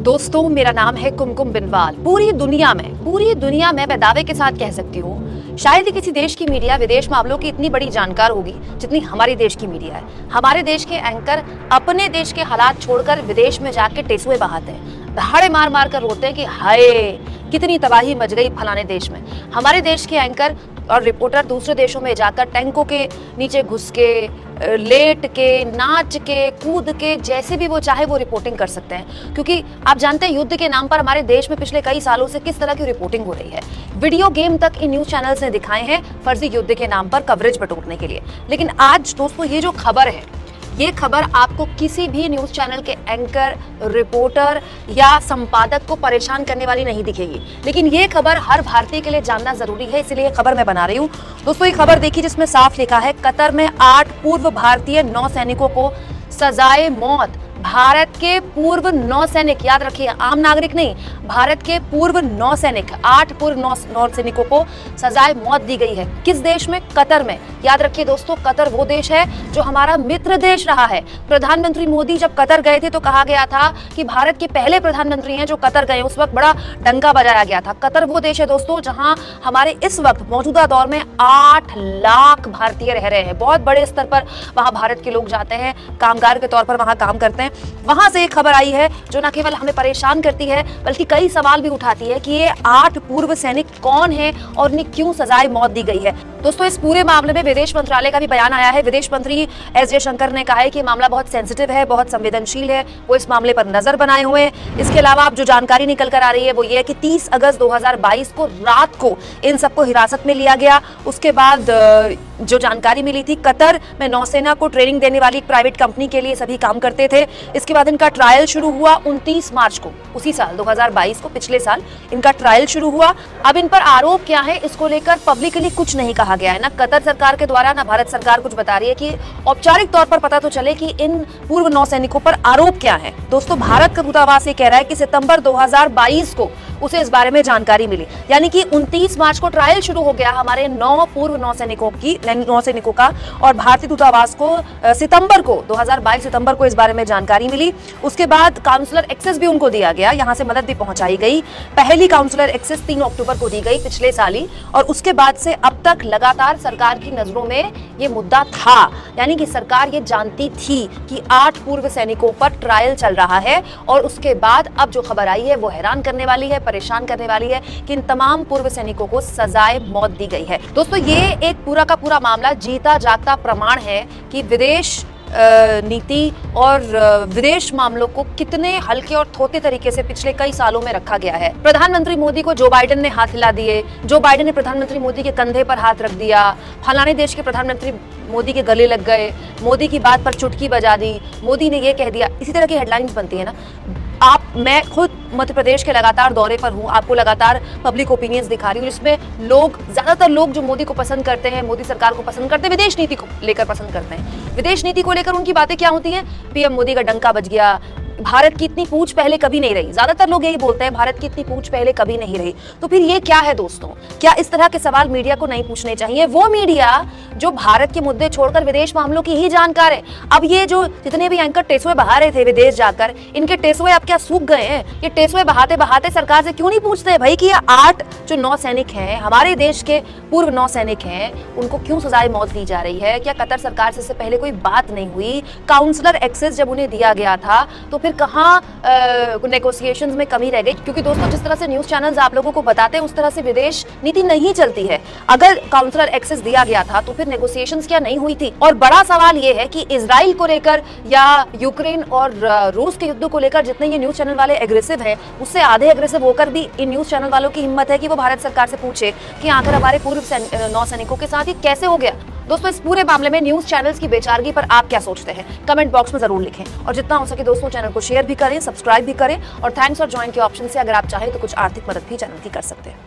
दोस्तों, मेरा नाम है कुमकुम बिनवाल। पूरी दुनिया में मैं दावे के साथ कह सकती हूँ, शायद ही किसी देश की मीडिया विदेश मामलों की इतनी बड़ी जानकार होगी जितनी हमारी देश की मीडिया है। हमारे देश के एंकर अपने देश के हालात छोड़कर विदेश में जाके टेसुए बहाते हैं, दहाड़े मार मार कर रोते हैं कि हाय कितनी तबाही मच गई फलाने देश में। हमारे देश के एंकर और रिपोर्टर दूसरे देशों में जाकर टैंकों के नीचे घुस के, लेट के, नाच के, कूद के, जैसे भी वो चाहे वो रिपोर्टिंग कर सकते हैं। क्योंकि आप जानते हैं युद्ध के नाम पर हमारे देश में पिछले कई सालों से किस तरह की रिपोर्टिंग हो रही है। वीडियो गेम तक इन न्यूज चैनल्स ने दिखाए हैं फर्जी युद्ध के नाम पर कवरेज बटोरने के लिए। लेकिन आज दोस्तों ये जो खबर है, ये खबर आपको किसी भी न्यूज चैनल के एंकर, रिपोर्टर या संपादक को परेशान करने वाली नहीं दिखेगी। लेकिन ये खबर हर भारतीय के लिए जानना जरूरी है, इसलिए ये खबर मैं बना रही हूँ। दोस्तों, ये खबर देखिए जिसमें साफ लिखा है, कतर में 8 पूर्व भारतीय नौसैनिकों को सजाए मौत। भारत के पूर्व नौसैनिक, याद रखिए आम नागरिक नहीं, भारत के पूर्व नौसैनिक, 8 पूर्व नौसैनिकों को सजाए मौत दी गई है। किस देश में? कतर में। याद रखिए दोस्तों, कतर वो देश है जो हमारा मित्र देश रहा है। प्रधानमंत्री मोदी जब कतर गए थे तो कहा गया था कि भारत के पहले प्रधानमंत्री हैं जो कतर गए। उस वक्त बड़ा डंका बजाया गया था। कतर वो देश है दोस्तों जहां हमारे इस वक्त मौजूदा दौर में 8 लाख भारतीय रह रहे हैं। बहुत बड़े स्तर पर वहां भारत के लोग जाते हैं, कामगार के तौर पर वहां काम करते हैं। वहां से एक खबर आई है जो न केवल हमें परेशान करती है बल्कि कई सवाल भी उठाती है कि ये 8 पूर्व सैनिक कौन है और उन्हें क्यों सजाए मौत दी गई है। दोस्तों, इस पूरे मामले में विदेश मंत्रालय का भी बयान आया है। विदेश मंत्री एस जयशंकर ने कहा है कि मामला बहुत सेंसिटिव है, बहुत संवेदनशील है, वो इस मामले पर नजर बनाए हुए हैं। इसके अलावा अब जो जानकारी निकल कर आ रही है वो ये है कि 30 अगस्त 2022 को रात को इन सबको हिरासत में लिया गया। उसके बाद जो जानकारी मिली थी, कतर में नौसेना को ट्रेनिंग देने वाली एक प्राइवेट कंपनी के लिए सभी काम करते थे। इसके बाद इनका ट्रायल शुरू हुआ 29 मार्च को, उसी साल 2022 को, पिछले साल इनका ट्रायल शुरू हुआ। अब इन पर आरोप क्या है, इसको लेकर पब्लिकली कुछ नहीं कहा गया है। ना कतर सरकार के द्वारा ना भारत सरकार कुछ बता रही है कि औपचारिक तौर पर पता तो चले कि इन पूर्व नौसैनिकों पर आरोप क्या है। दोस्तों, भारत का दूतावास ये कह रहा है कि सितंबर 2022 को उसे इस बारे में जानकारी मिली, यानी कि 29 मार्च को ट्रायल शुरू हो गया हमारे 9 पूर्व नौसैनिकों का, और भारतीय दूतावास को सितंबर को 2022 सितंबर को इस बारे में जानकारी मिली। उसके बाद काउंसलर एक्सेस भी उनको दिया गया, यहां से मदद भी पहुंचाई गई। पहली काउंसलर एक्सेस 3 अक्टूबर को दी गई पिछले साल ही, और उसके बाद से अब तक लगातार सरकार की नजरों में ये मुद्दा था, यानी कि सरकार ये जानती थी कि 8 पूर्व सैनिकों पर ट्रायल चल रहा है। और उसके बाद अब जो खबर आई है वो हैरान करने वाली है, परेशान करने वाली है कि इन तमाम पूर्व सैनिकों को सजाए मौत दी गई है। दोस्तों, ये एक पूरा का पूरा मामला जीता जागता प्रमाण है कि विदेश नीति और विदेश मामलों को कितने हल्के और थोते तरीके से पिछले कई सालों में रखा गया है। प्रधानमंत्री मोदी को जो बाइडेन ने हाथ हिला दिए, जो बाइडेन ने प्रधानमंत्री मोदी के कंधे पर हाथ रख दिया, फलाने देश के प्रधानमंत्री मोदी के गले लग गए, मोदी की बात पर चुटकी बजा दी, मोदी ने ये कह दिया, इसी तरह की हेडलाइंस बनती है ना। मैं खुद मध्य प्रदेश के लगातार दौरे पर हूँ, आपको लगातार पब्लिक ओपिनियंस दिखा रही हूँ, जिसमें ज्यादातर लोग जो मोदी को पसंद करते हैं, मोदी सरकार को पसंद करते हैं, विदेश नीति को लेकर पसंद करते हैं। विदेश नीति को लेकर उनकी बातें क्या होती हैं? पीएम मोदी का डंका बज गया, भारत की इतनी पूछ पहले कभी नहीं रही। ज्यादातर लोग यही बोलते हैं, भारत की इतनी पूछ पहले कभी नहीं रही। तो फिर ये क्या है दोस्तों? क्या इस तरह के सवाल मीडिया को नहीं पूछने चाहिए? वो मीडिया जो भारत के मुद्दे छोड़कर विदेश मामलों की ही जानकार है। अब ये जो जितने भी एंकर टेसुए बहा रहे थे विदेश जाकर, इनके टेसुए अब क्या सूख गए हैं? ये टेसुए बहाते बहाते सरकार से क्यों नहीं पूछते भाई कि ये 8 जो नौसैनिक हैं, हमारे देश के पूर्व नौसैनिक हैं, उनको क्यों सजाए मौत दी जा रही है? क्या कतर सरकार से इससे पहले कोई बात नहीं हुई? काउंसलर एक्सेस जब उन्हें दिया गया था तो फिर कहाँ नेगोशिएशंस में कमी रह गई? क्योंकि दोस्तों, जिस तरह से न्यूज चैनल्स आप लोगों को बताते हैं उस तरह से विदेश नीति नहीं चलती है। अगर काउंसलर एक्सेस दिया गया था तो फिर नेगोशिएशंस क्या नहीं हुई थी? और बड़ा सवाल ये है कि इजराइल को लेकर या यूक्रेन और रूस के युद्ध को लेकर जितने ये न्यूज चैनल वाले एग्रेसिव हैं, उससे आधे एग्रेसिव होकर भी इन न्यूज चैनल वालों की हिम्मत है कि वो भारत सरकार से पूछे कि आखिर हमारे पूर्व नौसैनिकों के साथ ये कैसे हो गया। दोस्तों, इस पूरे मामले में न्यूज चैनल्स की बेचारगी पर आप क्या सोचते हैं? कमेंट बॉक्स में जरूर लिखें, और जितना हो सके दोस्तों चैनल को शेयर भी करें, सब्सक्राइब भी करें, और थैंक्स और ज्वाइन के ऑप्शन से अगर आप चाहें तो कुछ आर्थिक मदद भी चैनल की कर सकते हैं।